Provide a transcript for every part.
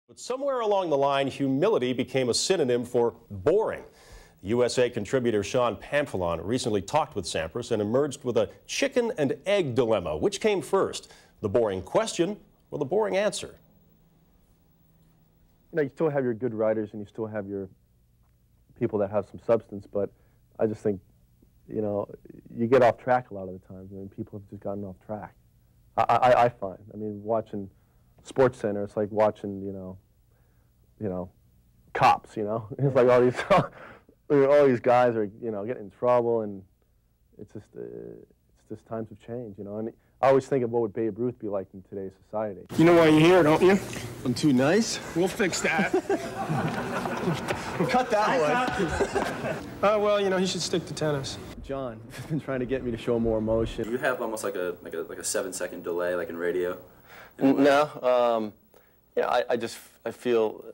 But somewhere along the line, humility became a synonym for boring. USA contributor Sean Pamphilon recently talked with Sampras and emerged with a chicken and egg dilemma. Which came first, the boring question or the boring answer? You know, you still have your good writers and you still have your people that have some substance, but I just think, you know, you get off track a lot of the times. I mean, people have just gotten off track. I find. I mean, watching Sports Center, it's like watching, you know, cops. You know, it's like all these guys are, you know, getting in trouble, and it's just times have changed. You know, and I always think of what would Babe Ruth be like in today's society. You know why you're here, don't you? I'm too nice? We'll fix that. Cut that one. Well, you know, he should stick to tennis. John has been trying to get me to show more emotion. You have almost like a 7-second delay, like in radio. No, yeah, I feel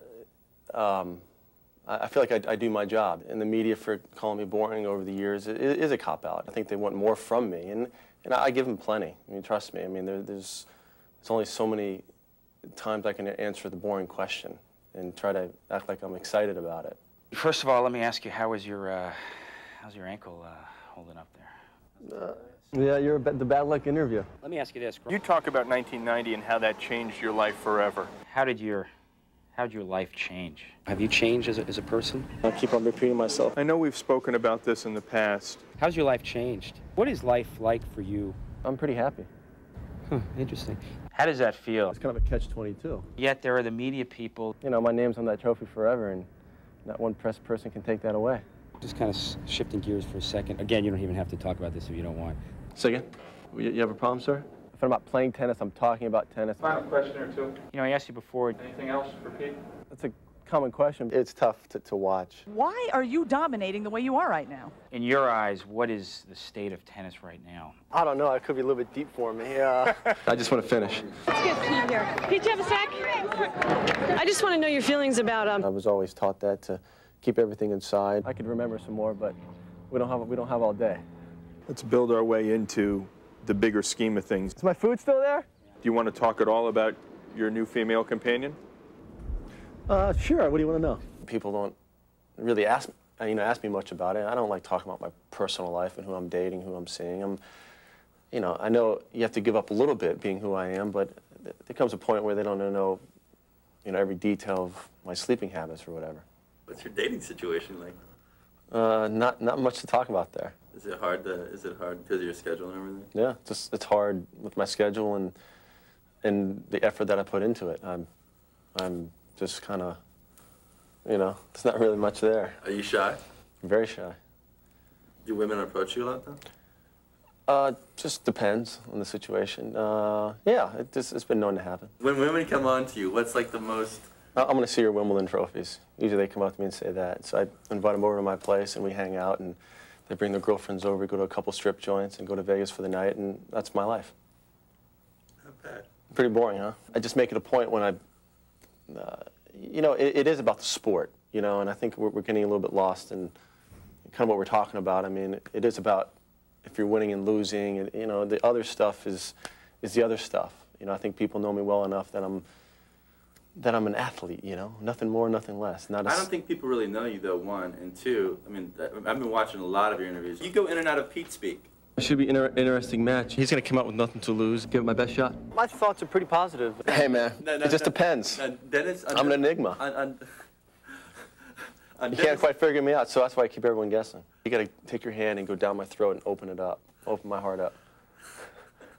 like I do my job. And the media, for calling me boring over the years, it is a cop-out. I think they want more from me, and I give them plenty. I mean, trust me. I mean, there's only so many times I can answer the boring question and try to act like I'm excited about it. First of all, let me ask you, how's your ankle holding up there? Yeah, you're the bad luck interview. Let me ask you this. You talk about 1990 and how that changed your life forever. How'd your life change? Have you changed as a person? I keep on repeating myself. I know we've spoken about this in the past. How's your life changed? What is life like for you? I'm pretty happy. Huh, interesting. How does that feel? It's kind of a catch-22. Yet there are the media people. You know, my name's on that trophy forever, and not one press person can take that away. Just kind of shifting gears for a second. Again, you don't even have to talk about this if you don't want. Say again? You have a problem, sir? If I'm not playing tennis, I'm talking about tennis. Final question or two. You know, I asked you before. Anything else for Pete? That's a common question. It's tough to watch. Why are you dominating the way you are right now? In your eyes, what is the state of tennis right now? I don't know. It could be a little bit deep for me. I just want to finish. Let's get Pete here. Pete, do you have a sec? I just want to know your feelings about I was always taught that to keep everything inside. I could remember some more, but we don't have all day. Let's build our way into the bigger scheme of things. Is my food still there? Do you want to talk at all about your new female companion? Sure. What do you want to know? People don't really ask me much about it. I don't like talking about my personal life and who I'm dating, who I'm seeing. I know you have to give up a little bit being who I am, but there comes a point where they don't know, every detail of my sleeping habits or whatever. What's your dating situation like? Not much to talk about there. Is it hard because of your schedule and everything? Yeah, it's hard with my schedule and the effort that I put into it. I'm just kind of, there's not really much there. Are you shy? Very shy. Do women approach you a lot though? Just depends on the situation. Yeah, it's been known to happen. When women come on to you, what's like the most? I'm going to see your Wimbledon trophies. Usually they come up to me and say that. So I invite them over to my place and we hang out, and they bring their girlfriends over, we go to a couple strip joints and go to Vegas for the night, and that's my life. Not bad. Pretty boring, huh? I just make it a point when it is about the sport, and I think we're getting a little bit lost in kind of what we're talking about. I mean, it is about if you're winning and losing, and, the other stuff is the other stuff. I think people know me well enough that I'm an athlete, nothing more, nothing less. I don't think people really know you, though, one. And two, I mean, I've been watching a lot of your interviews. You go in and out of Pete speak. It should be an interesting match. He's going to come out with nothing to lose. Give it my best shot. My thoughts are pretty positive. Hey, man, it just depends. Dennis, I'm an enigma. You can't quite figure me out, so that's why I keep everyone guessing. You got to take your hand and go down my throat and open it up. Open my heart up.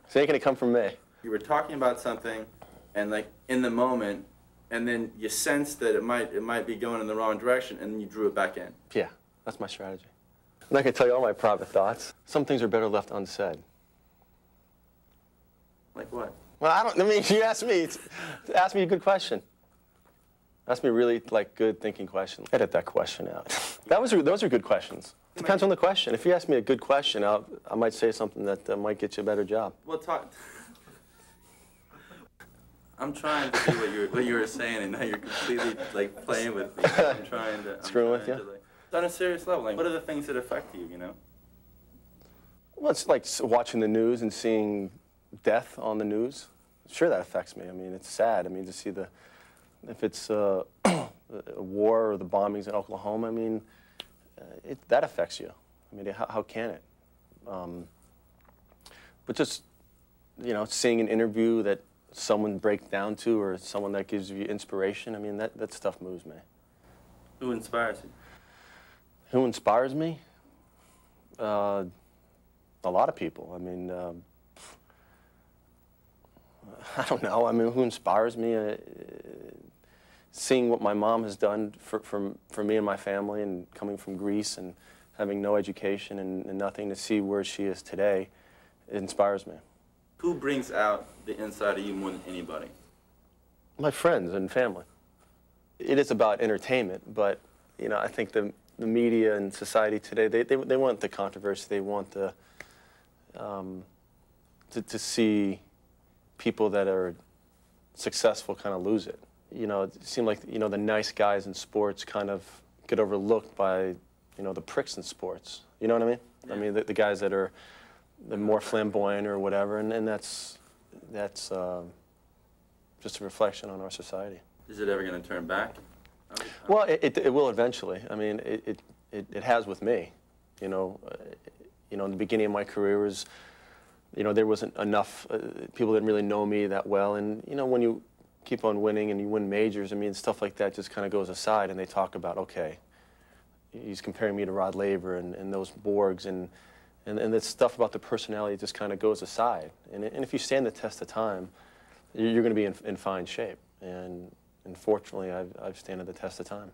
So it ain't going to come from me. You were talking about something, and like in the moment, and then you sensed that it might be going in the wrong direction, and then you drew it back in. Yeah, that's my strategy. I'm not going to tell you all my private thoughts. Some things are better left unsaid. Like what? Well, you asked me. Ask me a good question. Ask me a really, good thinking question. Edit that question out. Those are good questions. Depends on the question. If you ask me a good question, I might say something that might get you a better job. Well, I'm trying to see what you were saying, and now you're completely playing with me. I'm trying to screwing with you. On a serious level, what are the things that affect you? Well, it's like watching the news and seeing death on the news. Sure, that affects me. I mean, it's sad. I mean, to see the if it's a war or the bombings in Oklahoma, I mean, that affects you. I mean, how can it? But just, you know, seeing an interview that someone breaks down to, or someone that gives you inspiration, I mean, that stuff moves me. Who inspires you? Who inspires me? A lot of people. I mean, I don't know. I mean, who inspires me? Seeing what my mom has done for me and my family, and coming from Greece and having no education and nothing, to see where she is today, it inspires me. Who brings out the inside of you more than anybody? My friends and family. It is about entertainment, but you know, I think the media and society today, they want the controversy. They want the to see people that are successful kind of lose it. You know, it seemed like, you know, the nice guys in sports kind of get overlooked by, you know, the pricks in sports. You know what I mean? Yeah. I mean, the guys that are the more flamboyant or whatever, and that's just a reflection on our society. Is it ever going to turn back? Well, it will eventually. I mean, it has with me. You know, in the beginning of my career was, you know, there wasn't enough, people didn't really know me that well, and you know, when you keep on winning and you win majors, I mean, stuff like that just kind of goes aside, and they talk about, okay, he's comparing me to Rod Laver and those Borgs, and the stuff about the personality just kind of goes aside. And if you stand the test of time, you're going to be in fine shape. And fortunately, I've stood the test of time.